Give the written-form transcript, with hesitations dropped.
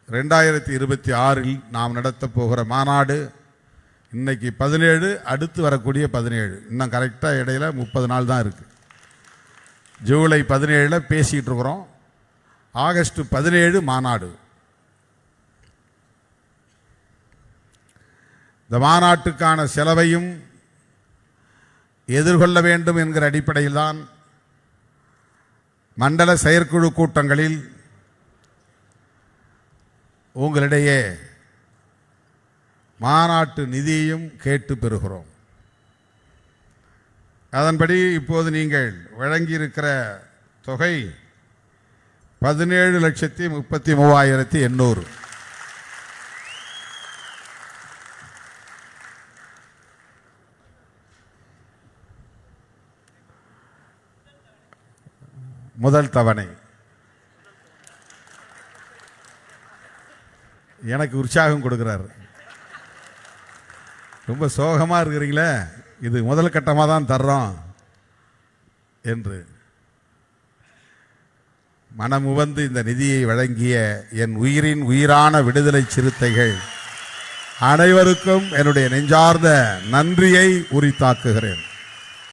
2026 நாம் நடத்தப் போகிற மாநாடு இன்னைக்கு 17, அடுத்து வரக்கூடிய 17, இன்னும் கரெக்டாக இடையில 30 நாள் தான் இருக்குது. ஜூலை 17 பேசிகிட்டு இருக்கிறோம். ஆகஸ்ட் 17 மாநாடு. இந்த மாநாட்டுக்கான செலவையும் எதிர்கொள்ள வேண்டும் என்கிற அடிப்படையில் தான் மண்டல செயற்குழு கூட்டங்களில் உங்களிடையே மாநாட்டு நிதியையும் கேட்டு பெறுகிறோம். அதன்படி இப்போது நீங்கள் வழங்கியிருக்கிற தொகை 17,33,800. முதல் தவணை. எனக்கு உற்சாகம் கொடுக்கிறார். ரொம்ப சோகமாக இருக்கிறீங்களே, இது முதல் கட்டமாக தான் தர்றோம் என்று மனமுவந்து இந்த நிதியை வழங்கிய என் உயிரின் உயிரான விடுதலை சிறுத்தைகள் அனைவருக்கும் என்னுடைய நெஞ்சார்ந்த நன்றியை உரித்தாக்குகிறேன்.